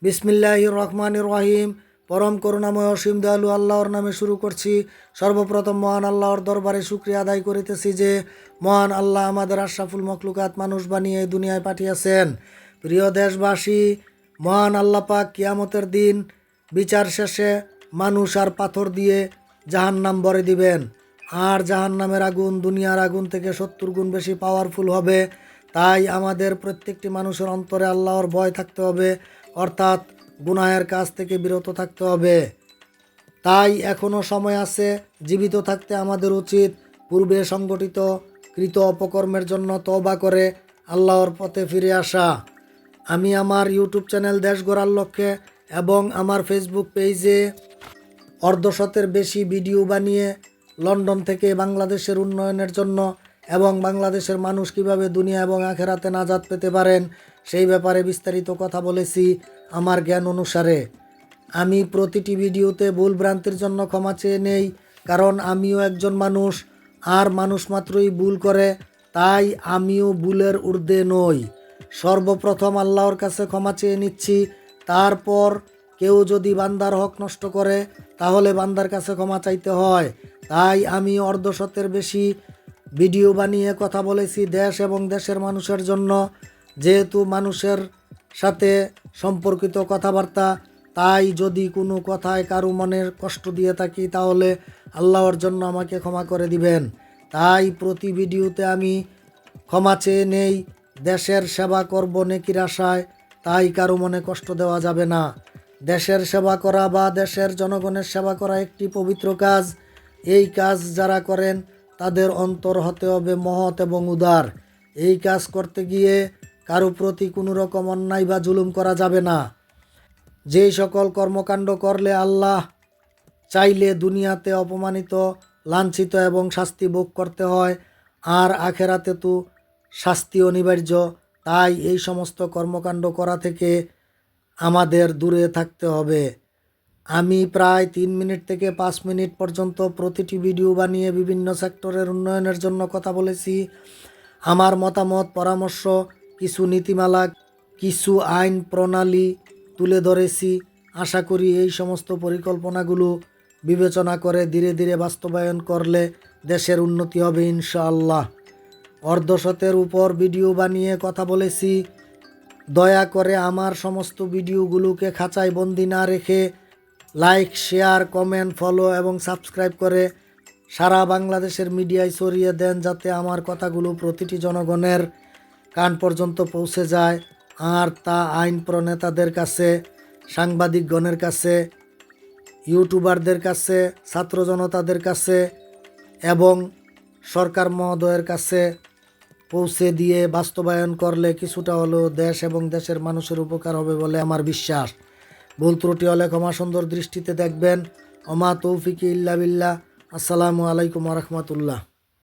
বিসমিল্লাহির রহমানির রহিম। পরম করুণাময় অসীম দয়ালু আল্লাহর নামে শুরু করছি। সর্বপ্রথম মহান আল্লাহর দরবারে শুকরিয়া আদায় করিতেছি যে মহান আল্লাহ আমাদের আশরাফুল মখলুকাত মানুষ বানিয়ে এই দুনিয়ায় পাঠিয়েছেন। প্রিয় দেশবাসী, মহান আল্লাহ পাক কিয়ামতের দিন বিচার শেষে মানুষ আর পাথর দিয়ে জাহান্নাম ভরে দিবেন। আর জাহান্নামের আগুন দুনিয়ার আগুন থেকে 70 গুণ বেশি পাওয়ারফুল হবে। তাই আমাদের প্রত্যেকটি মানুষের অন্তরে আল্লাহর ভয় থাকতে হবে, অর্থাৎ গুনাহের কাজ থেকে বিরত থাকতে হবে। তাই এখনও সময় আছে। জীবিত থাকতে আমাদের উচিত পূর্বে সংগঠিত কৃত অপকর্মের জন্য তওবা করে আল্লাহর পথে ফিরে আসা। আমি আমার ইউটিউব চ্যানেল দেশ গড়ার লক্ষ্যে এবং আমার ফেসবুক পেজে অর্ধশতের বেশি ভিডিও বানিয়ে লন্ডন থেকে বাংলাদেশের উন্নয়নের জন্য এবং বাংলাদেশের মানুষ কিভাবে দুনিয়া এবং আখেরাতে নাজাত পেতে পারেন সেই ব্যাপারে বিস্তারিত কথা বলেছি আমার জ্ঞান অনুসারে। আমি প্রতিটি ভিডিওতে ভুল ভ্রান্তির জন্য ক্ষমা চেয়ে নেই, কারণ আমিও একজন মানুষ, আর মানুষ মাত্রই ভুল করে, তাই আমিও ভুলের ঊর্ধ্বে নই। সর্বপ্রথম আল্লাহর কাছে ক্ষমা চেয়ে নিচ্ছি, তারপর কেউ যদি বান্দার হক নষ্ট করে তাহলে বান্দার কাছে ক্ষমা চাইতে হয়। তাই আমি অর্ধশতের বেশি ভিডিও বানিয়ে কথা বলেছি দেশ এবং দেশের মানুষের জন্য। যেহেতু মানুষের সাথে সম্পর্কিত কথাবার্তা, তাই যদি কোনো কথায় কারো মনের কষ্ট দিয়ে থাকি তাহলে আল্লাহর জন্য আমাকে ক্ষমা করে দিবেন। তাই প্রতি ভিডিওতে আমি ক্ষমা চেয়ে নেই। দেশের সেবা করব নেকির আশায়, তাই কারো মনে কষ্ট দেওয়া যাবে না। দেশের সেবা করা বা দেশের জনগণের সেবা করা একটি পবিত্র কাজ। এই কাজ যারা করেন তাদের অন্তর হতে হবে মহৎ এবং উদার। এই কাজ করতে গিয়ে কারো প্রতি কোনো রকম অন্যায় বা জুলুম করা যাবে না। যেই সকল কর্মকাণ্ড করলে আল্লাহ চাইলে দুনিয়াতে অপমানিত, লাঞ্ছিত এবং শাস্তি ভোগ করতে হয়, আর আখেরাতে তো শাস্তি অনিবার্য। তাই এই সমস্ত কর্মকাণ্ড করা থেকে আমাদের দূরে থাকতে হবে। আমি প্রায় 3 মিনিট থেকে 5 মিনিট পর্যন্ত প্রতিটি ভিডিও বানিয়ে বিভিন্ন সেক্টরের উন্নয়নের জন্য কথা বলেছি। আমার মতামত, পরামর্শ, কিছু নীতিমালা, কিছু আইন প্রণালী তুলে ধরেছি। আশা করি এই সমস্ত পরিকল্পনাগুলো বিবেচনা করে ধীরে ধীরে বাস্তবায়ন করলে দেশের উন্নতি হবে ইনশাআল্লাহ। অর্ধশতের উপর ভিডিও বানিয়ে কথা বলেছি। দয়া করে আমার সমস্ত ভিডিওগুলোকে খাঁচায় বন্দি না রেখে লাইক, শেয়ার, কমেন্ট, ফলো এবং সাবস্ক্রাইব করে সারা বাংলাদেশের মিডিয়ায় ছড়িয়ে দেন, যাতে আমার কথাগুলো প্রতিটি জনগণের কান পর্যন্ত পৌঁছে যায়। আর তা আইন প্রণেতাদের কাছে, সাংবাদিকগণের কাছে, ইউটিউবারদের কাছে, ছাত্র জনতাদের কাছে এবং সরকার মহোদয়ের কাছে পৌঁছে দিয়ে বাস্তবায়ন করলে কিছুটা হলেও দেশ এবং দেশের মানুষের উপকার হবে বলে আমার বিশ্বাস। ভুল ত্রুটি হলে ক্ষমা সুন্দর দৃষ্টিতে দেখবেন। ওমা তৌফিকি ইল্লা বিল্লাহ। আসসালামু আলাইকুম ওয়া রাহমাতুল্লাহ।